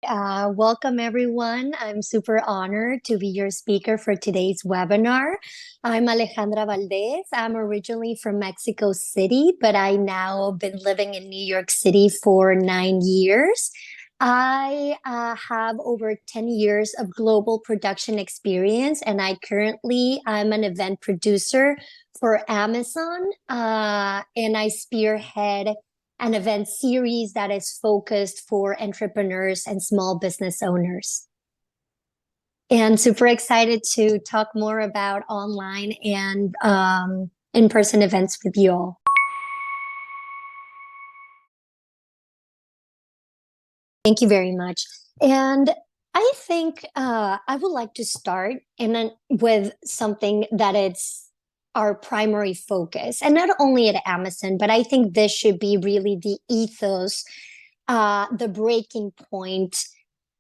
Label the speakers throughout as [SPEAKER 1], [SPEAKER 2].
[SPEAKER 1] Welcome, everyone. I'm super honored to be your speaker for today's webinar. I'm Alejandra Valdez. I'm originally from Mexico City, but I now have been living in New York City for 9 years. I have over 10 years of global production experience, and I'm an event producer for Amazon, and I spearhead an event series that is focused for entrepreneurs and small business owners. And super excited to talk more about online and in-person events with you all. Thank you very much. And I think I would like to start with something that it's our primary focus, and not only at Amazon, but I think this should be really the ethos, the breaking point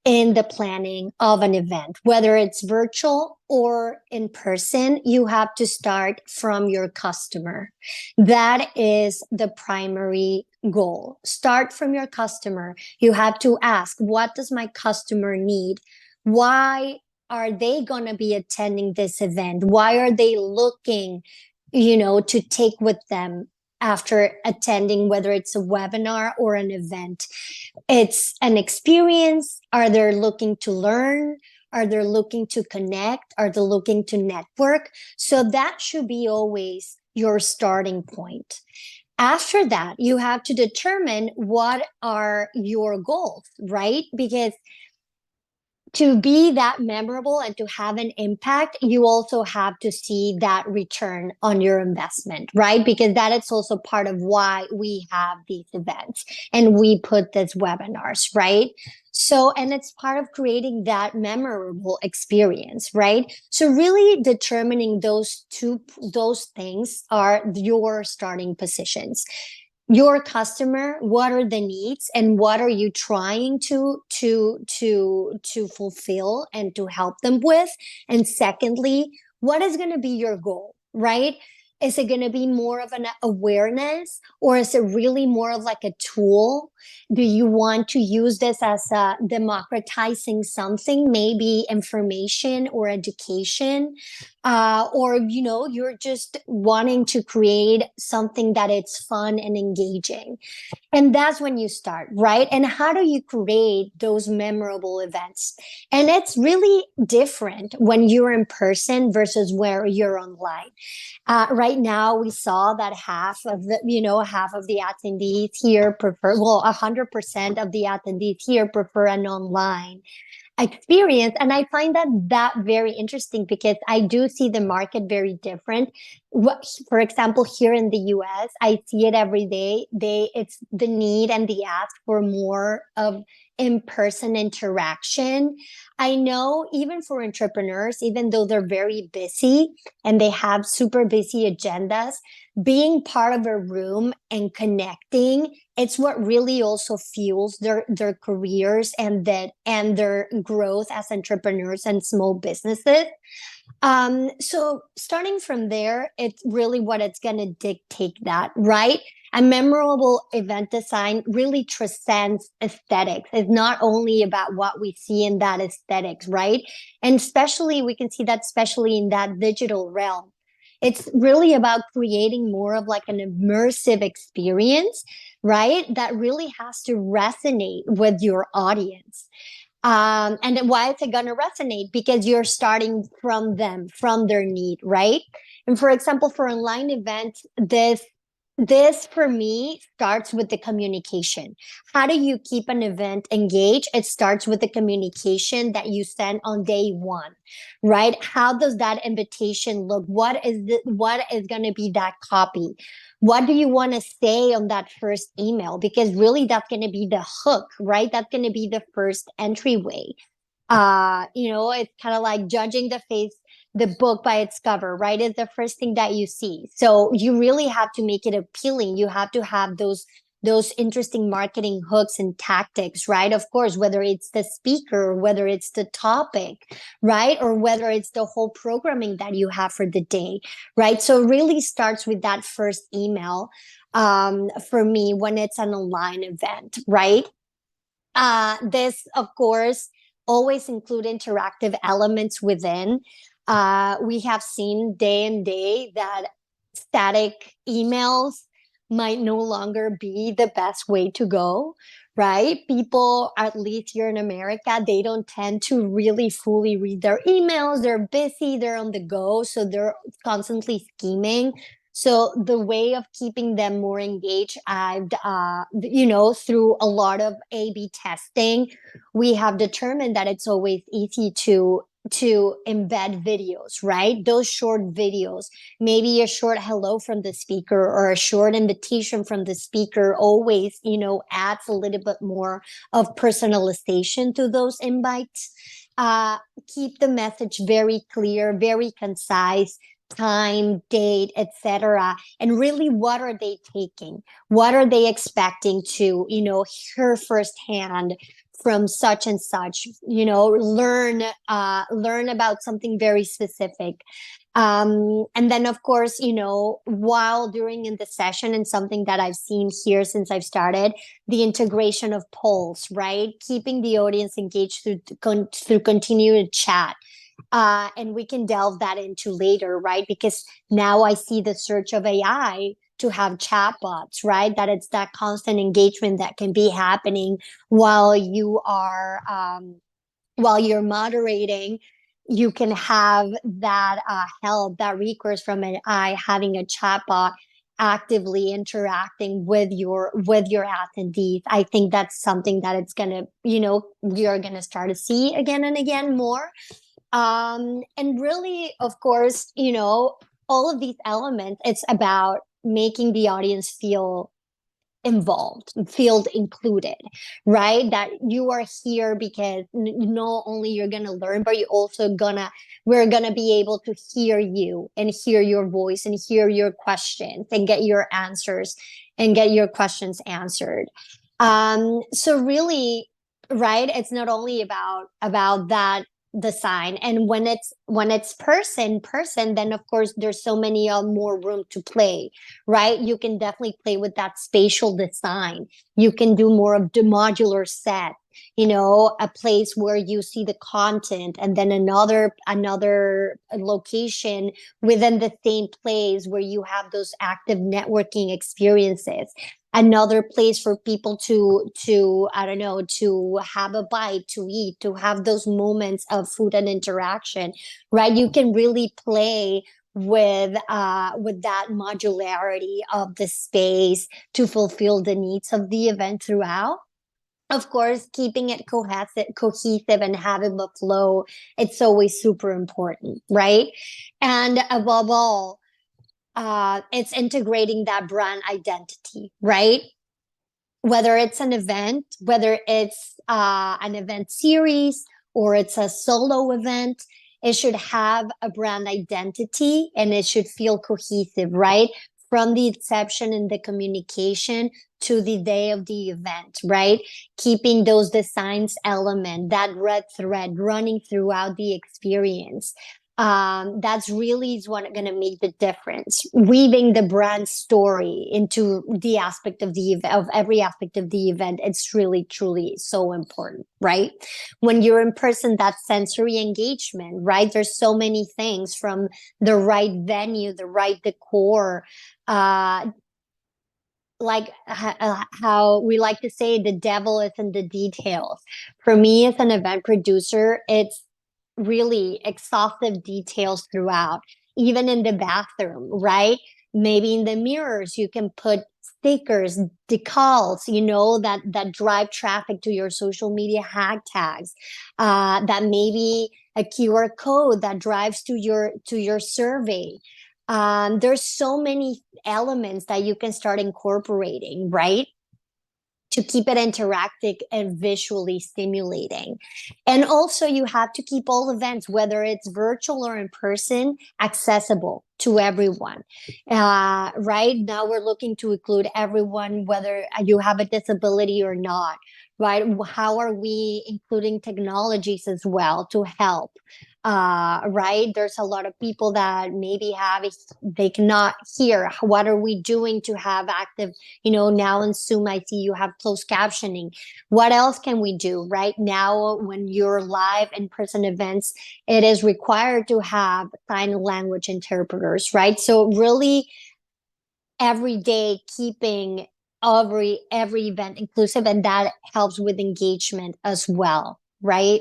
[SPEAKER 1] in the planning of an event, whether it's virtual or in person. You have to start from your customer. That is the primary goal. Start from your customer. You have to ask, what does my customer need? Why are they going to be attending this event? Why are they looking, to take with them after attending, whether it's a webinar or an event? It's an experience. Are they looking to learn? Are they looking to connect? Are they looking to network? So that should be always your starting point. After that, you have to determine what are your goals, right? Because to be that memorable and to have an impact, you also have to see that return on your investment, right? Because that is also part of why we have these events and we put these webinars, right? So, and it's part of creating that memorable experience, right? So really determining those things are your starting positions. Your customer, what are the needs and what are you trying to fulfill and to help them with? And secondly, what is going to be your goal, right? Is it going to be more of an awareness, or is it really more of like a tool? Do you want to use this as a democratizing something, maybe information or education? Or, you're just wanting to create something that it's fun and engaging. And that's when you start, right? And how do you create those memorable events? And it's really different when you're in person versus where you're online. Right now, we saw that half of the attendees here prefer, 100% of the attendees here prefer an online experience. And I find that very interesting because I do see the market very different. For example, here in the US, I see it every day. It's the need and the ask for more of in-person interaction. I know even for entrepreneurs, even though they're very busy and they have super busy agendas, being part of a room and connecting, it's what really also fuels their careers and their growth as entrepreneurs and small businesses. So starting from there, it's really what it's going to dictate that, right? A memorable event design really transcends aesthetics. It's not only about what we see in that aesthetics, right? And especially, we can see that especially in that digital realm. It's really about creating more of like an immersive experience, right? That really has to resonate with your audience. And then why is it going to resonate? Because you're starting from them, from their need, right? And for example, for online events, this for me starts with the communication. How do you keep an event engaged? It starts with the communication that you send on day one, right? How does that invitation look? What is going to be that copy? What do you want to say on that first email? Because really that's going to be the hook, right? That's going to be the first entryway. It's kind of like judging the book by its cover, right? It's the first thing that you see. So you really have to make it appealing. You have to have those interesting marketing hooks and tactics, right? Of course, whether it's the speaker, whether it's the topic, right? Or whether it's the whole programming that you have for the day, right? So it really starts with that first email for me when it's an online event, right? This, of course, always include interactive elements within. We have seen day and day that static emails might no longer be the best way to go, right? People, at least here in America, they don't tend to really fully read their emails. They're busy, they're on the go, so they're constantly scheming. So the way of keeping them more engaged, through a lot of A/B testing, we have determined that it's always easy to embed videos, right? Those short videos, maybe a short hello from the speaker or a short invitation from the speaker always, adds a little bit more of personalization to those invites. Keep the message very clear, very concise, time, date, etc. And really, what are they taking? What are they expecting to, hear firsthand from such and such, learn about something very specific. And then, of course, while during in the session, and something that I've seen here since I've started, the integration of polls, right? Keeping the audience engaged through continued chat. And we can delve that into later, right? Because now I see the search of AI to have chatbots, right? That it's that constant engagement that can be happening while you are, while you're moderating. You can have that help, that recourse from an AI, having a chatbot actively interacting with your attendees. I think that's something that it's gonna, we are gonna start to see again and again more. And really, of course, all of these elements, it's about making the audience feel involved, feel included, right? That you are here because not only you're going to learn, but we're going to be able to hear you and hear your voice and hear your questions and get your answers and get your questions answered. So really, right, it's not only about that design, and when it's person, then of course there's so many more room to play, right? You can definitely play with that spatial design. You can do more of the modular set, a place where you see the content, and then another location within the same place where you have those active networking experiences. Another place for people to I don't know, to have a bite, to eat, to have those moments of food and interaction, right? You can really play with that modularity of the space to fulfill the needs of the event throughout. Of course, keeping it cohesive and having a flow, it's always super important, right? And above all, it's integrating that brand identity, right? Whether it's an event, whether it's an event series, or it's a solo event, it should have a brand identity and it should feel cohesive, right? From the inception and the communication to the day of the event, right? Keeping those designs element, that red thread running throughout the experience. That's really is what going to make the difference. Weaving the brand story into the aspect of every aspect of the event. It's really, truly so important, right? When you're in person, that sensory engagement, right? There's so many things, from the right venue, the right decor, like how we like to say, the devil is in the details. For me, as an event producer, it's really exhaustive details throughout, even in the bathroom, right? Maybe in the mirrors, you can put stickers, decals, that drive traffic to your social media hashtags, that maybe a QR code that drives to your survey. There's so many elements that you can start incorporating, right? To keep it interactive and visually stimulating. And also, you have to keep all events, whether it's virtual or in person, accessible to everyone. Right now, we're looking to include everyone, whether you have a disability or not, right? How are we including technologies as well to help? right? There's a lot of people that maybe they cannot hear. What are we doing to have active, now in Zoom, I see you have closed captioning. What else can we do? Right now, when you're live in-person events, it is required to have sign language interpreters, right? So really every day keeping every event inclusive, and that helps with engagement as well, right?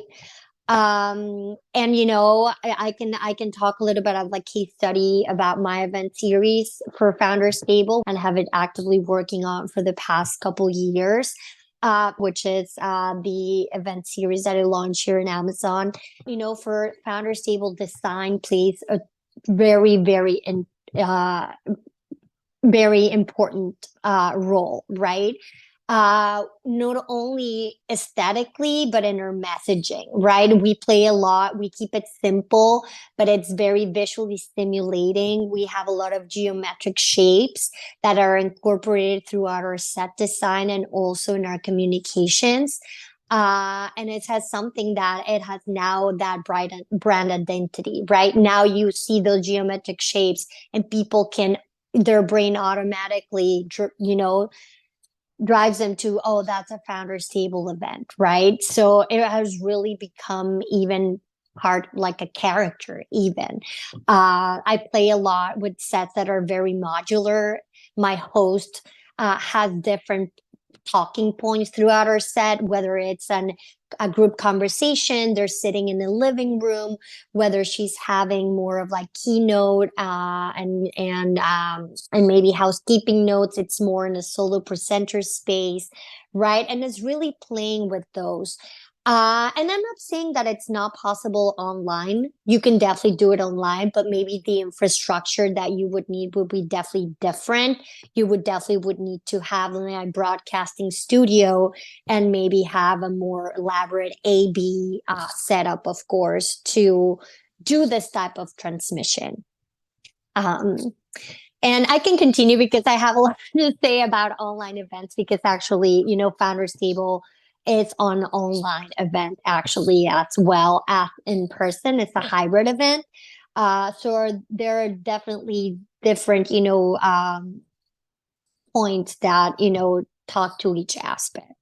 [SPEAKER 1] And I can talk a little bit of like case study about my event series for Founders Table, and have it actively working on for the past couple years, which is the event series that I launched here in Amazon. For Founders Table, design plays a very, very very important role, right? Not only aesthetically, but in our messaging, right? We play a lot, we keep it simple, but it's very visually stimulating. We have a lot of geometric shapes that are incorporated throughout our set design and also in our communications. And it has something that it has now that brand identity, right? Now you see those geometric shapes and their brain automatically, drives them to, oh, that's a Founders Table event, right? So it has really become even part like a character even. I play a lot with sets that are very modular. My host has different talking points throughout our set, whether it's a group conversation, they're sitting in the living room, whether she's having more of like keynote and maybe housekeeping notes, it's more in a solo presenter space, right? And it's really playing with those. And I'm not saying that it's not possible online. You can definitely do it online, but maybe the infrastructure that you would need would be definitely different. You would need to have a broadcasting studio and maybe have a more elaborate AB setup, of course, to do this type of transmission. And I can continue because I have a lot to say about online events, because actually, Founders Table is an online event actually as well as in person. It's a hybrid event. So there are definitely different, points that, talk to each aspect.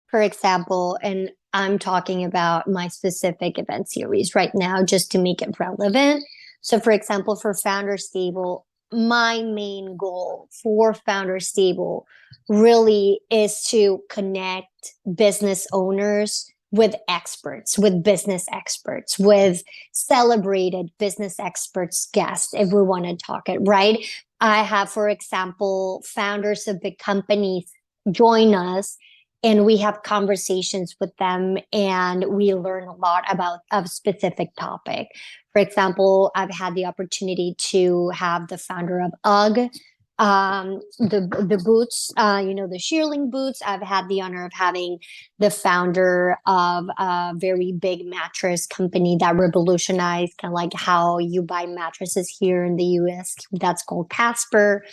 [SPEAKER 1] For example, and I'm talking about my specific event series right now, just to make it relevant. So for example, for Founders Table, my main goal for Founders Table really is to connect business owners with experts, with business experts, with celebrated business experts guests, if we want to talk it, right? I have, for example, founders of big companies join us, and we have conversations with them, and we learn a lot about a specific topic. For example, I've had the opportunity to have the founder of UGG, the boots, the shearling boots. I've had the honor of having the founder of a very big mattress company that revolutionized kind of like how you buy mattresses here in the US. That's called Casper.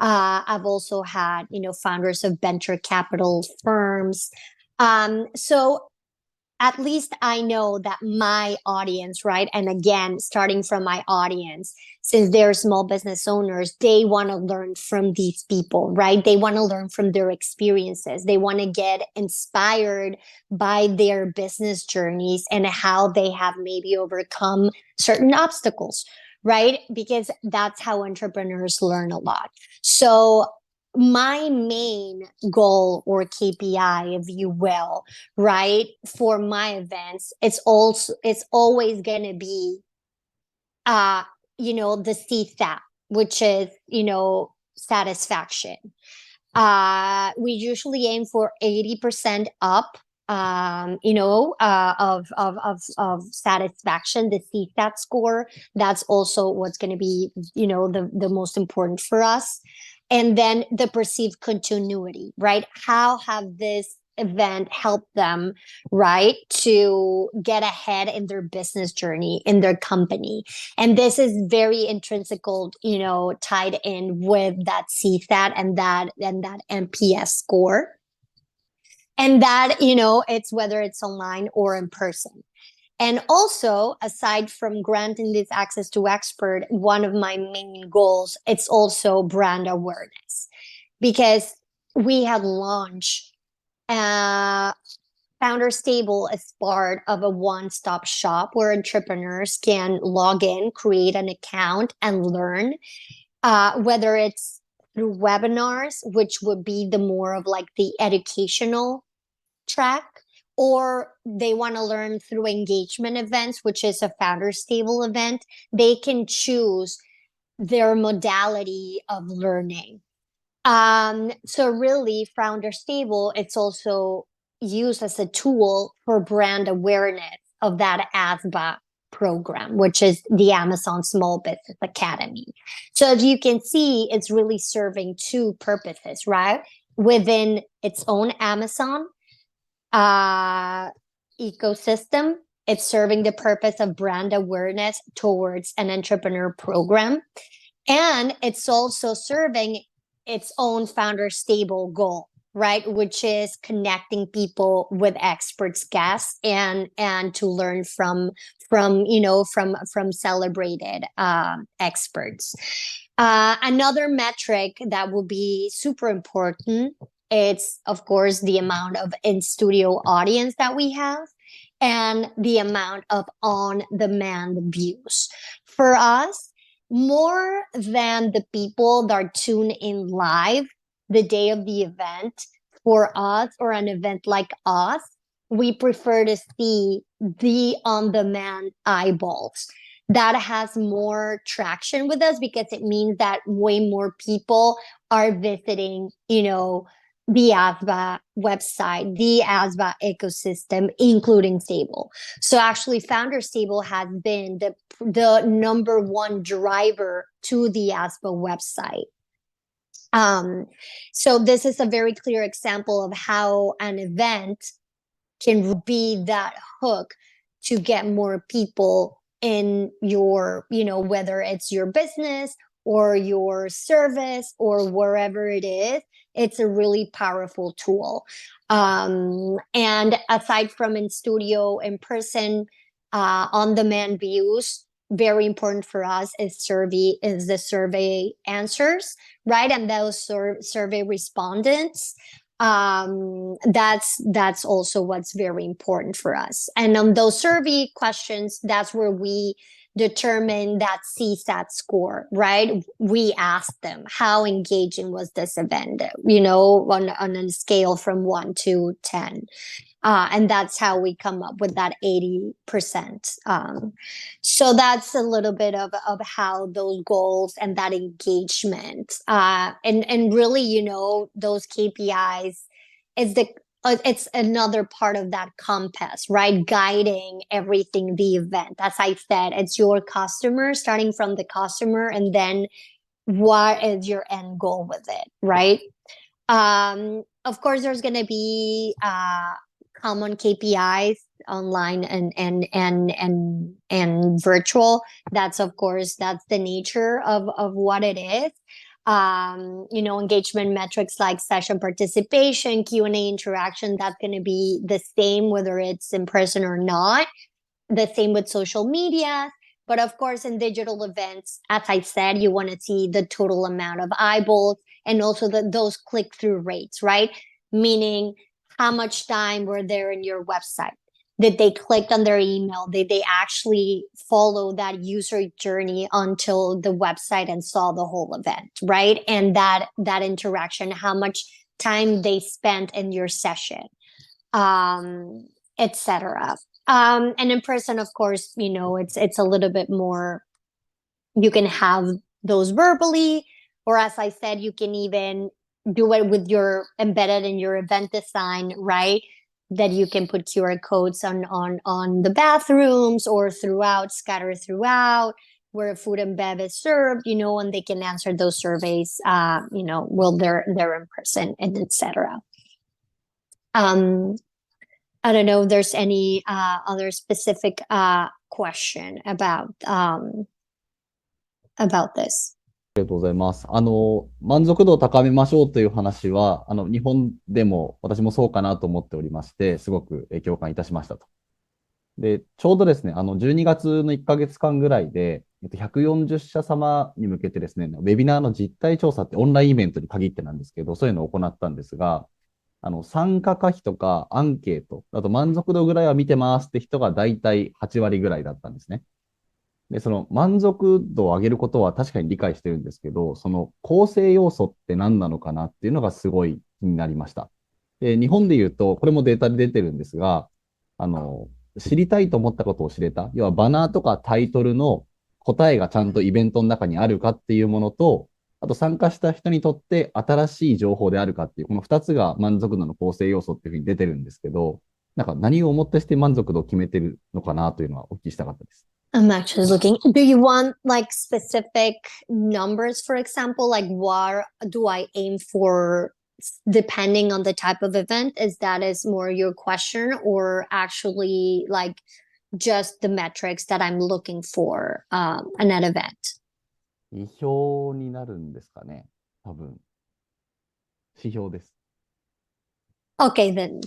[SPEAKER 1] I've also had, founders of venture capital firms. So at least I know that my audience, right? And again, starting from my audience, since they're small business owners, they want to learn from these people, right? They want to learn from their experiences. They want to get inspired by their business journeys and how they have maybe overcome certain obstacles, right? Because that's how entrepreneurs learn a lot. So my main goal, or KPI, if you will, right, for my events, it's always going to be, the CSAT, which is, satisfaction. We usually aim for 80% up, of satisfaction, the CSAT score. That's also what's going to be, the most important for us. And then the perceived continuity, right? How have this event helped them, right, to get ahead in their business journey, in their company? And this is very intrinsical, tied in with that CSAT and that NPS score. And that, it's whether it's online or in person. And also, aside from granting this access to expert, one of my main goals, it's also brand awareness. Because we have launched Founder Stable as part of a one-stop shop where entrepreneurs can log in, create an account, and learn, whether it's through webinars, which would be the more of like the educational track, or they want to learn through engagement events, which is a Founder Stable event. They can choose their modality of learning. So really, Founder Stable, it's also used as a tool for brand awareness of that ASBA program, which is the Amazon Small Business Academy. So as you can see, it's really serving two purposes, right? Within its own Amazon ecosystem, it's serving the purpose of brand awareness towards an entrepreneur program. And it's also serving its own Founder Stable goal, right? Which is connecting people with experts, guests, and to learn from celebrated experts. Another metric that will be super important, it's of course the amount of in-studio audience that we have and the amount of on-demand views. For us, more than the people that are tuned in live the day of the event, for us or an event like us, we prefer to see the on-demand eyeballs. That has more traction with us because it means that way more people are visiting, the ASBA website, the ASBA ecosystem, including Stable. So actually, Founder Stable has been the number one driver to the ASBA website. So this is a very clear example of how an event can be that hook to get more people in your, whether it's your business or your service or wherever it is. It's a really powerful tool. And aside from in studio, in person, on-demand views, very important for us is the survey answers, right? And those survey respondents, that's also what's very important for us. And on those survey questions, that's where we determine that CSAT score, right? We ask them, how engaging was this event, on a scale from 1 to 10. And that's how we come up with that 80%. So that's a little bit of how those goals and that engagement, and really, those KPIs is it's another part of that compass, right? Guiding everything, the event. As I said, it's your customer, starting from the customer, and then what is your end goal with it, right? Of course, there's going to be common KPIs online and virtual. That's the nature of what it is. Engagement metrics like session participation, Q&A interaction, that's going to be the same whether it's in person or not. The same with social media. But of course, in digital events, as I said, you want to see the total amount of eyeballs and also those click-through rates, right? Meaning how much time were there in your website? Did they click on their email? Did they actually follow that user journey until the website and saw the whole event, right? And that interaction, how much time they spent in your session, etc. And in person, of course, it's a little bit more, you can have those verbally, or as I said, you can even do it with your embedded in your event design, right? That you can put QR codes on the bathrooms or scattered throughout where food and bev is served, and they can answer those surveys, while they're in person, and etc. I don't know if there's any other specific question about this.
[SPEAKER 2] ありがとうございます。満足度を高めましょうという話は、日本でも私もそうかなと思っておりまして、すごく共感いたしましたと。で、ちょうどですね、12月の1ヶ月間ぐらいで、140社様に向けてですね、ウェビナーの実態調査ってオンラインイベントに限ってなんですけど、そういうのを行ったんですが、参加可否とかアンケート、あと満足度ぐらいは見てますって人が大体8割ぐらいだったんですね。で、その満足度を上げることは確かに理解してるんですけど、その構成要素って何なのかなっていうのがすごい気になりました。で、日本で言うと、これもデータで出てるんですが、あの、知りたいと思ったことを知れた。要はバナーとかタイトルの答えがちゃんとイベントの中にあるかっていうものと、あと参加した人にとって新しい情報であるかっていう、この2つが満足度の構成要素っていうふうに出てるんですけど、なんか何をもってして満足度を決めてるのかなというのはお聞きしたかったです。
[SPEAKER 1] I'm actually looking. Do you want like specific numbers, for example? Like what do I aim for depending on the type of event? Is more your question or actually like just the metrics that I'm looking for in an event?
[SPEAKER 2] 指標になるんですかね。多分。指標です。
[SPEAKER 1] Okay, then.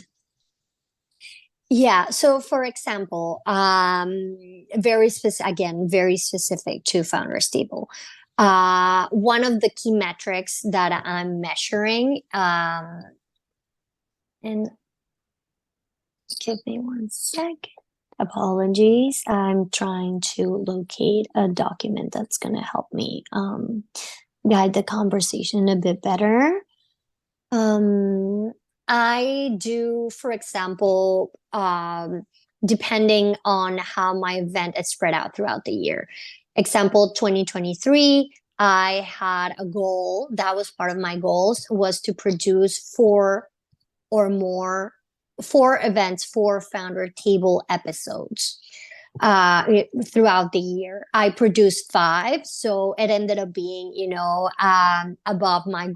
[SPEAKER 1] Yeah. So, for example, very specific, again, very specific to Founder Stable. One of the key metrics that I'm measuring, and give me one sec. Apologies. I'm trying to locate a document that's going to help me guide the conversation a bit better. I do, for example, depending on how my event is spread out throughout the year. Example, 2023, I had a goal that was part of my goals was to produce or more 4 events, 4 founder table episodes throughout the year. I produced 5, so it ended up being, above my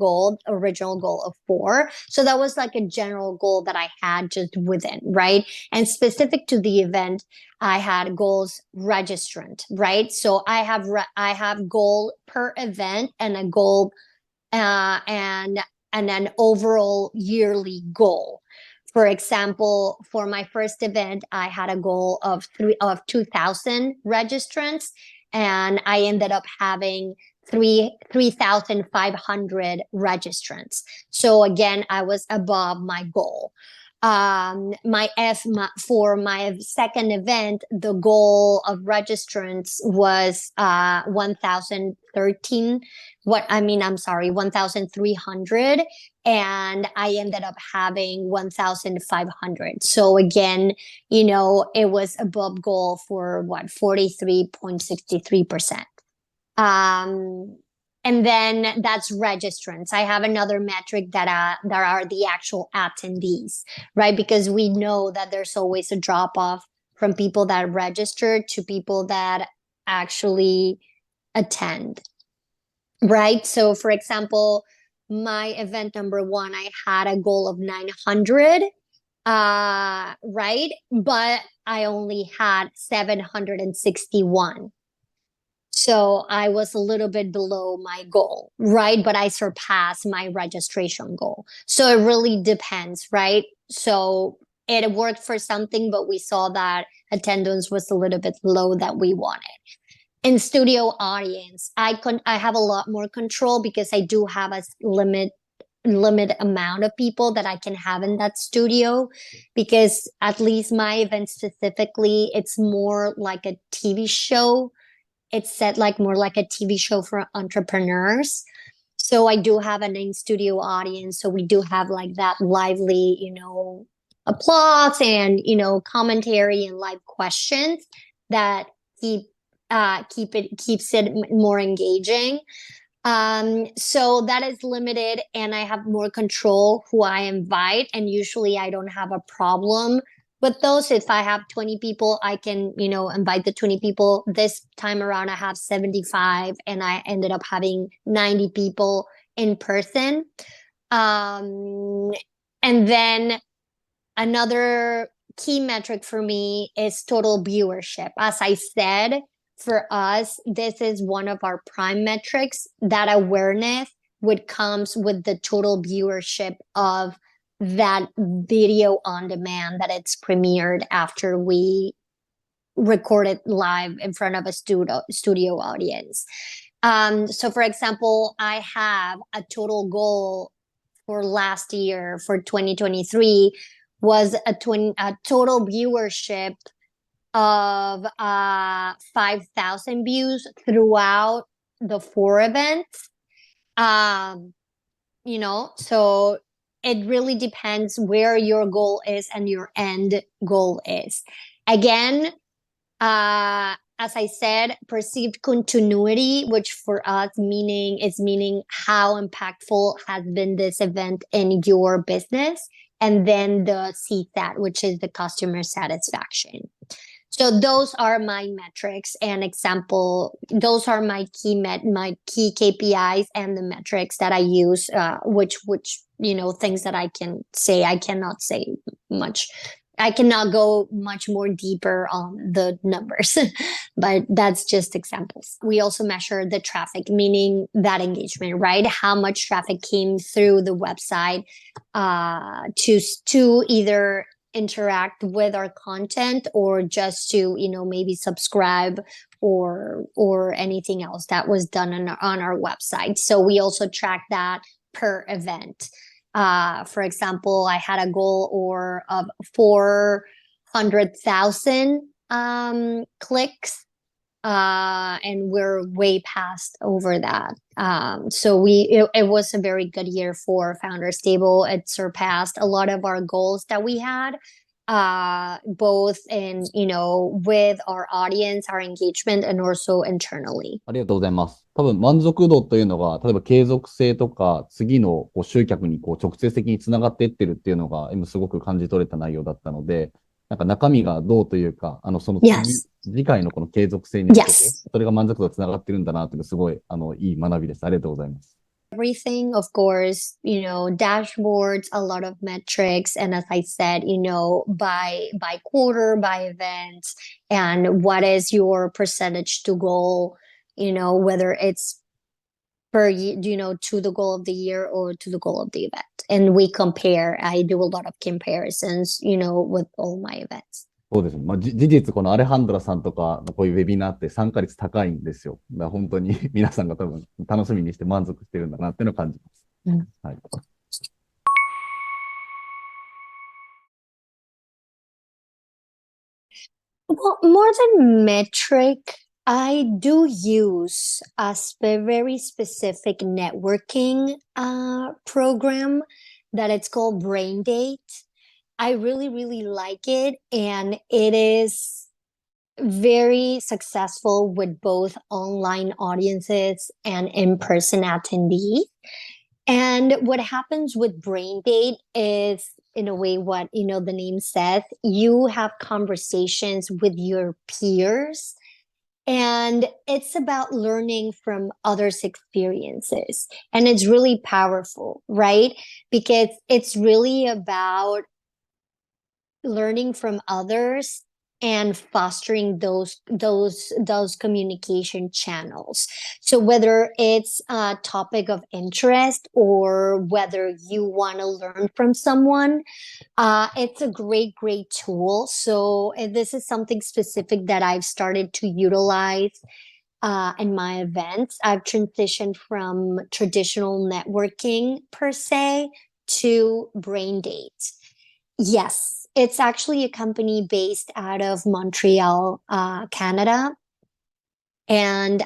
[SPEAKER 1] original goal of 4. So that was like a general goal that I had just within, right? And specific to the event, I had goals registrant, right? So I have goal per event and a goal and an overall yearly goal. For example, for my first event, I had a goal of 2,000 registrants, and I ended up having 3,500 registrants. So again, I was above my goal. For my second event, the goal of registrants was 1,013. 1,300, and I ended up having 1,500. So again, it was above goal for 43.63%. And then that's registrants. I have another metric that are the actual attendees, right? Because we know that there's always a drop off from people that register to people that actually attend, right? So, for example, my event number 1, I had a goal of 900, right? But I only had 761. So I was a little bit below my goal, right? But I surpassed my registration goal. So it really depends, right? So it worked for something, but we saw that attendance was a little bit low that we wanted. In studio audience, I have a lot more control because I do have a limit amount of people that I can have in that studio, because at least my event specifically, it's more like a TV show. It's set like more like a TV show for entrepreneurs. So I do have an in-studio audience. So we do have like that lively, applause and, commentary and live questions that keeps it more engaging. So that is limited, and I have more control who I invite. And usually I don't have a problem with those. If I have 20 people, I can, invite the 20 people. This time around, I have 75, and I ended up having 90 people in person. And then another key metric for me is total viewership. As I said, for us, this is one of our prime metrics, that awareness would comes with the total viewership of that video on demand that it's premiered after we record it live in front of a studio audience. So for example, I have a total goal for last year, for 2023, was a total viewership of 5,000 views throughout the 4 events. You know, so it really depends where your goal is and your end goal is. Again, as I said, perceived continuity, which for us meaning how impactful has been this event in your business, and then the CSAT, which is the customer satisfaction. So those are my metrics and example. Those are my key KPIs and the metrics that I use, which you know, things that I can say. I cannot say much. I cannot go much more deeper on the numbers, but that's just examples. We also measure the traffic, meaning that engagement, right? How much traffic came through the website to either interact with our content or just to, you know, maybe subscribe or anything else that was done on our website. So we also track that per event. For example, I had a goal of 400,000 clicks, and we're way past over that. So it was a very good year for Founders Table. It surpassed a lot of our goals that we had, both in, you know, with our audience, our engagement, and also internally.
[SPEAKER 2] ありがとうございます。多分満足度というのが、例えば継続性とか、次の集客に直接的につながっていってるっていうのが、今すごく感じ取れた内容だったので、なんか中身がどうというか、その次回のこの継続性に向けて、それが満足度とつながってるんだなっていうのすごい、いい学びです。ありがとうございます。
[SPEAKER 1] Everything, of course, you know, dashboards, a lot of metrics, and as I said, you know, by quarter, by events, and what is your percentage to goal, you know, whether it's per, you know, to the goal of the year or to the goal of the event. And we compare. I do a lot of comparisons, you know, with all my events.
[SPEAKER 2] そうですね。まあ、事実、このアレハンドラさんとかのこういうウェビナーって参加率高いんですよ。だから本当に皆さんが多分楽しみにして満足してるんだなっていうのを感じます。はい。
[SPEAKER 1] Well, more than metric, I do use a very specific networking program that it's called Brain Date. I really, really like it, and it is very successful with both online audiences and in-person attendees. And what happens with Brain Date is, in a way, what, you know, the name says, you have conversations with your peers, and it's about learning from others' experiences. And it's really powerful, right? Because it's really about learning from others and fostering those communication channels. So whether it's a topic of interest or whether you want to learn from someone, it's a great tool. So this is something specific that I've started to utilize in my events. I've transitioned from traditional networking per se to Brain Date. Yes. It's actually a company based out of Montreal, Canada. And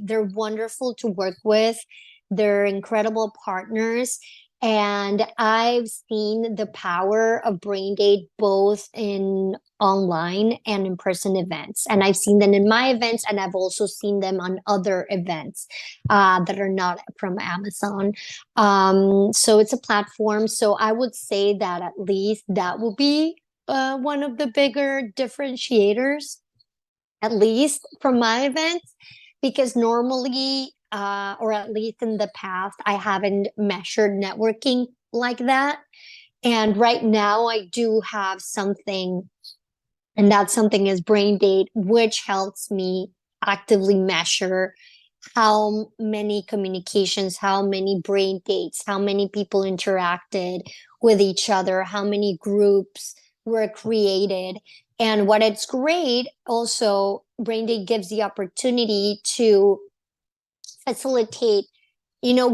[SPEAKER 1] they're wonderful to work with. They're incredible partners. And I've seen the power of Brain Date both in online and in-person events. And I've seen them in my events, and I've also seen them on other events that are not from Amazon. So it's a platform. So I would say that at least that will be one of the bigger differentiators, at least from my events, because normally, or at least in the past, I haven't measured networking like that. And right now I do have something, and that something is Brain Date, which helps me actively measure how many communications, how many brain dates, how many people interacted with each other, how many groups were created. And what it's great also, brain date gives the opportunity to facilitate,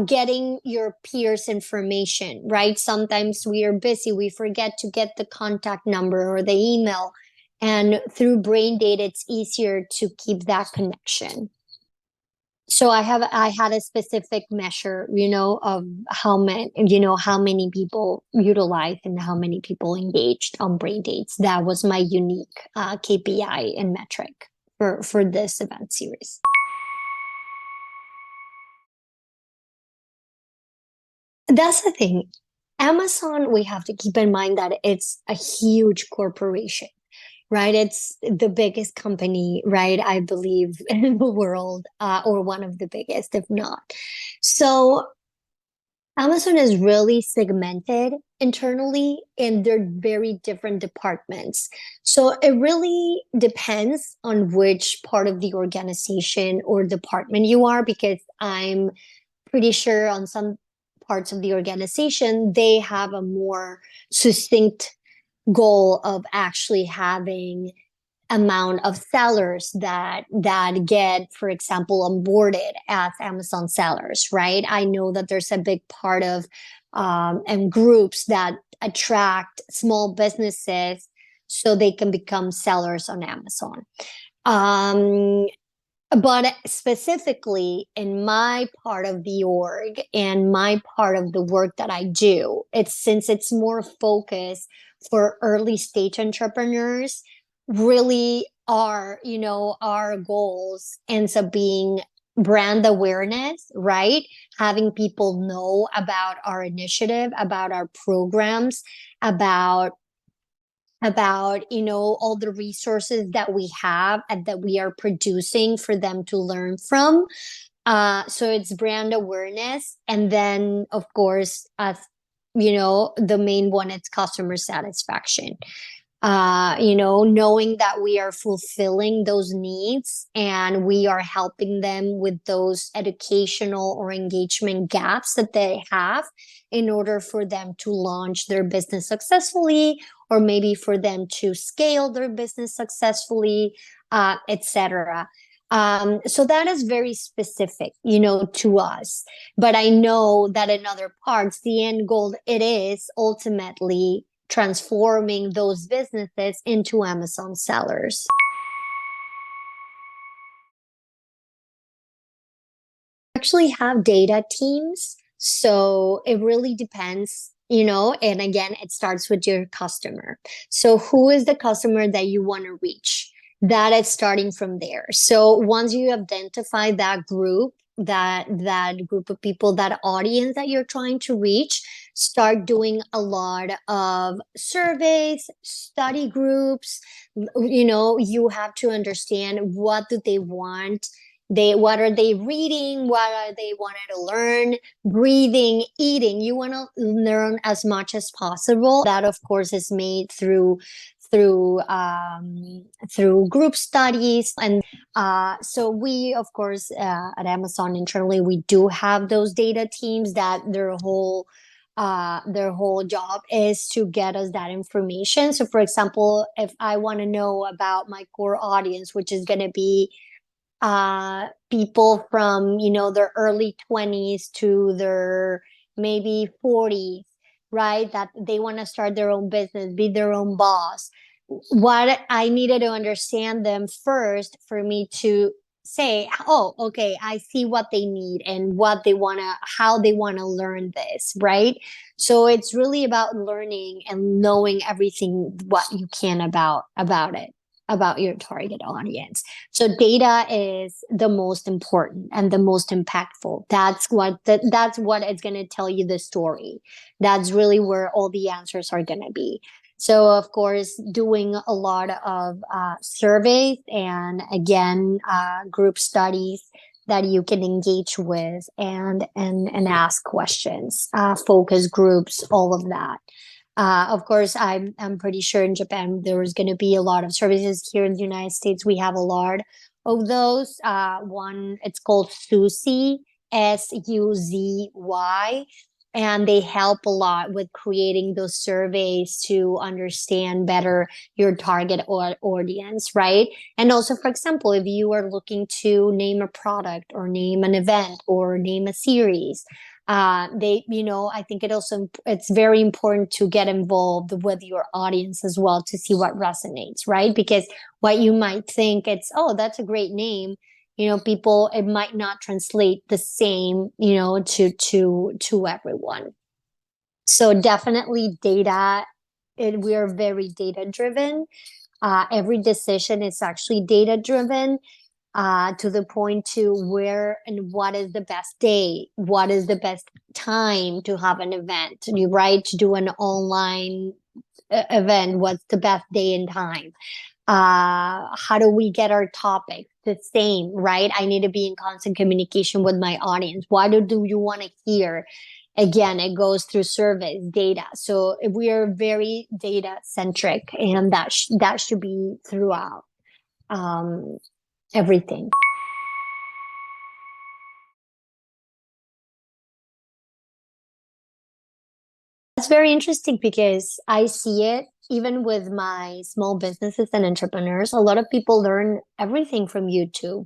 [SPEAKER 1] getting your peers information, right? Sometimes we are busy, we forget to get the contact number or the email. And through brain data, it's easier to keep that connection. So I had a specific measure, of how many people utilized and how many people engaged on brain dates. That was my unique KPI and metric for this event series. That's the thing. Amazon, we have to keep in mind that it's a huge corporation, right? It's the biggest company, right? I believe in the world, or one of the biggest, if not. So Amazon is really segmented internally, and they're very different departments. So it really depends on which part of the organization or department you are, because I'm pretty sure on some parts of the organization, they have a more succinct goal of actually having amount of sellers that get, for example, onboarded as Amazon sellers, right? I know that there's a big part of and groups that attract small businesses so they can become sellers on Amazon. But specifically in my part of the org and my part of the work that I do, since it's more focused for early stage entrepreneurs, really our goals ends up being brand awareness, right? Having people know about our initiative, about our programs, about all the resources that we have and that we are producing for them to learn from. So it's brand awareness. And then, of course, the main one, it's customer satisfaction. Knowing that we are fulfilling those needs and we are helping them with those educational or engagement gaps that they have in order for them to launch their business successfully, or maybe for them to scale their business successfully, etc. So that is very specific, to us. But I know that in other parts, the end goal, it is ultimately transforming those businesses into Amazon sellers. Actually have data teams. So it really depends, and again, it starts with your customer. So who is the customer that you want to reach? That is starting from there. So once you identify that group, that group of people, that audience that you're trying to reach, start doing a lot of surveys, study groups. You have to understand, what do they want? What are they reading? What are they wanting to learn? Breathing, eating. You want to learn as much as possible. That, of course, is made through group studies. And so we, of course, at Amazon internally, we do have those data teams that their whole job is to get us that information. So for example, if I want to know about my core audience, which is going to be people from, their early 20s to their maybe 40s, right? That they want to start their own business, be their own boss. What I needed to understand them first for me to say, oh, okay, I see what they need and how they want to learn this, right? So it's really about learning and knowing everything, what you can about it, about your target audience. So data is the most important and the most impactful. That's what is going to tell you the story. That's really where all the answers are going to be. So of course, doing a lot of surveys and again, group studies that you can engage with and ask questions, focus groups, all of that. Of course, I'm pretty sure in Japan there was going to be a lot of services. Here in the United States, we have a lot of those. One, it's called Suzy, SUZY, and they help a lot with creating those surveys to understand better your target audience, right? And also, for example, if you are looking to name a product or name an event or name a series, I think it's very important to get involved with your audience as well to see what resonates, right? Because what you might think that's a great name, people, it might not translate the same, to everyone. So definitely data, we are very data driven. Every decision is actually data driven, to the point to where and what is the best day, what is the best time to have an event, right? To do an online event, what's the best day and time? How do we get our topic the same, right? I need to be in constant communication with my audience. What do you want to hear? Again, it goes through surveys, data. So we are very data centric, and that should be throughout everything. That's very interesting because I see it even with my small businesses and entrepreneurs. A lot of people learn everything from YouTube,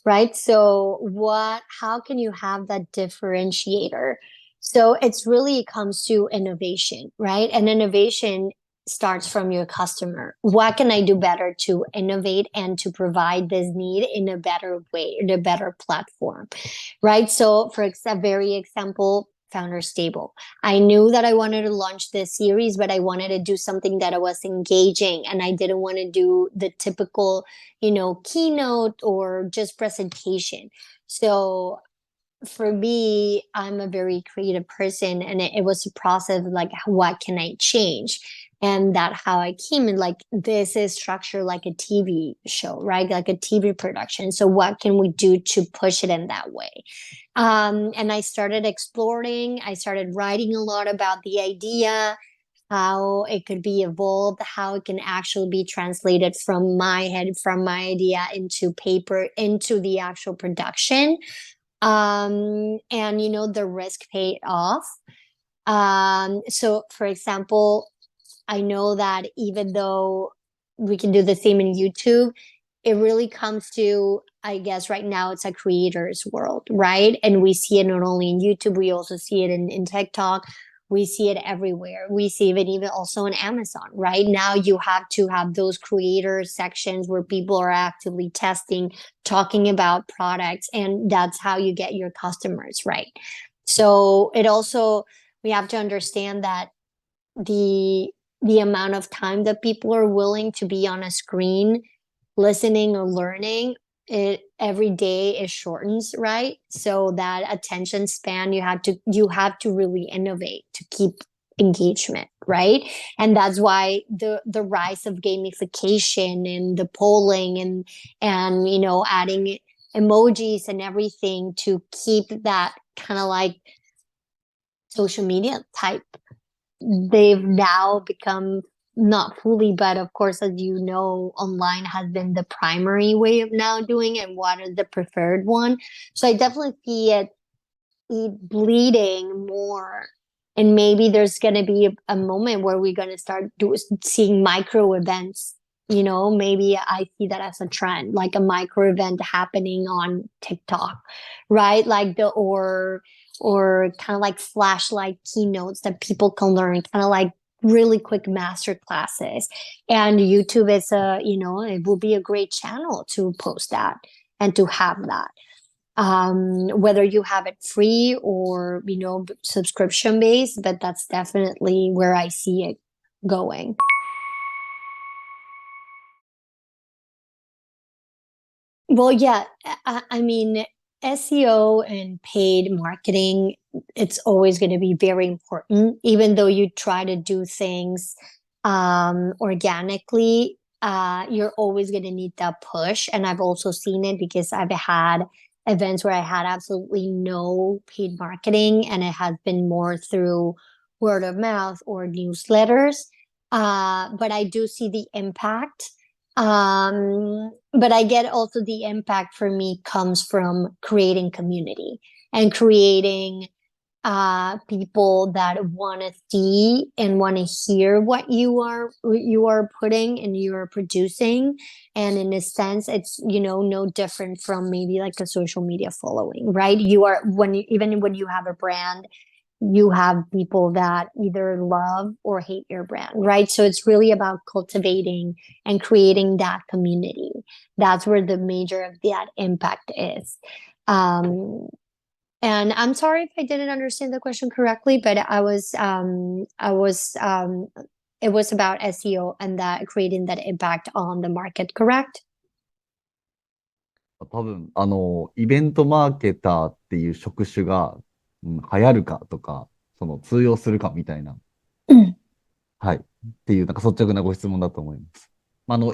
[SPEAKER 1] right? So how can you have that differentiator? So it comes to innovation, right? And innovation starts from your customer. What can I do better to innovate and to provide this need in a better way, in a better platform, right? So for very example, Founder Stable. I knew that I wanted to launch this series, but I wanted to do something that was engaging, and I didn't want to do the typical, keynote or just presentation. So for me, I'm a very creative person, and it was a process of like, what can I change? And that's how I came in, like, this is structured like a TV show, right? Like a TV production. So what can we do to push it in that way? And I started exploring, I started writing a lot about the idea, how it could be evolved, how it can actually be translated from my head, from my idea into paper, into the actual production. And the risk paid off. So for example, I know that even though we can do the same in YouTube, it really comes to, I guess right now it's a creator's world, right? And we see it not only in YouTube, we also see it in TikTok. We see it everywhere. We see it even also on Amazon, right? Now you have to have those creator sections where people are actively testing, talking about products, and that's how you get your customers, right? So we have to understand that the amount of time that people are willing to be on a screen listening or learning, it every day it shortens, right? So that attention span, you have to really innovate to keep engagement, right? And that's why the rise of gamification and the polling and adding emojis and everything to keep that kind of like social media type. They've now become not fully, but of course, as you know, online has been the primary way of now doing it, and what is the preferred one. So I definitely see it bleeding more, and maybe there's going to be a moment where we're going to start seeing micro events. Maybe I see that as a trend, like a micro event happening on TikTok, right? Like or kind of like flashlight keynotes that people can learn, kind of like really quick master classes. And YouTube is it will be a great channel to post that and to have that. Whether you have it free or, subscription based, but that's definitely where I see it going. Well, yeah, I mean, SEO and paid marketing, it's always going to be very important, even though you try to do things organically. You're always going to need that push. And I've also seen it because I've had events where I had absolutely no paid marketing, and it has been more through word of mouth or newsletters. But I do see the impact But I get also the impact for me comes from creating community and creating people that want to see and want to hear what you are putting and you are producing. And in a sense, it's, no different from maybe like a social media following, right? Even when you have a brand, you have people that either love or hate your brand, right? So it's really about cultivating and creating that community. That's where the major of that impact is. And I'm sorry if I didn't understand the question correctly, but it was about SEO and that creating that impact on the market, correct?
[SPEAKER 2] 多分、イベントマーケターっていう職種が、流行るかとか、通用するかみたいな、はい。っていう、なんか率直なご質問だと思います。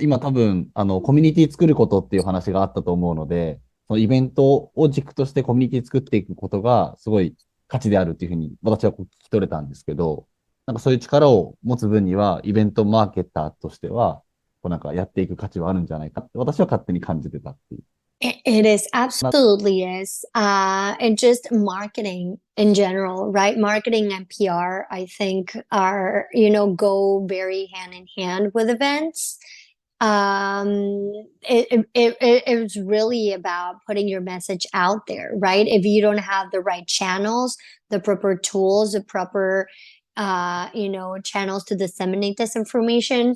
[SPEAKER 2] 今多分、コミュニティ作ることっていう話があったと思うので、そのイベントを軸としてコミュニティ作っていくことが、すごい価値であるっていうふうに、私は聞き取れたんですけど、なんかそういう力を持つ分には、イベントマーケターとしては、なんかやっていく価値はあるんじゃないかって、私は勝手に感じてたっていう。
[SPEAKER 1] It is absolutely is. And just marketing in general, right? Marketing and PR, I think are, go very hand in hand with events. It's really about putting your message out there, right? If you don't have the right channels, the proper tools, the proper, channels to disseminate this information,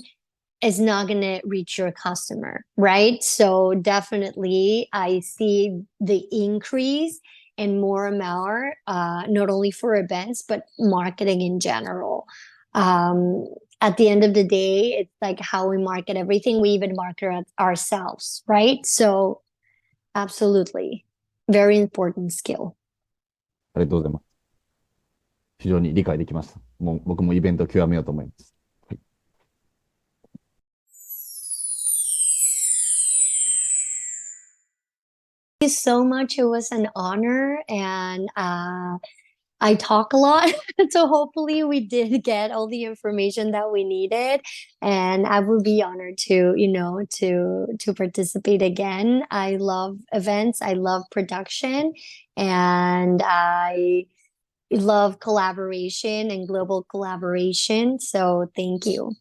[SPEAKER 1] is not going to reach your customer, right? So definitely I see the increase in more and more, not only for events, but marketing in general. At the end of the day, it's like how we market everything. We even market ourselves, right? So absolutely. Very important skill.
[SPEAKER 2] ありがとうございます。非常に理解できました。もう僕もイベントを極めようと思います。
[SPEAKER 1] Thank you so much. It was an honor, and I talk a lot, so hopefully we did get all the information that we needed, and I would be honored to, to participate again. I love events, I love production, and I love collaboration and global collaboration. So thank you.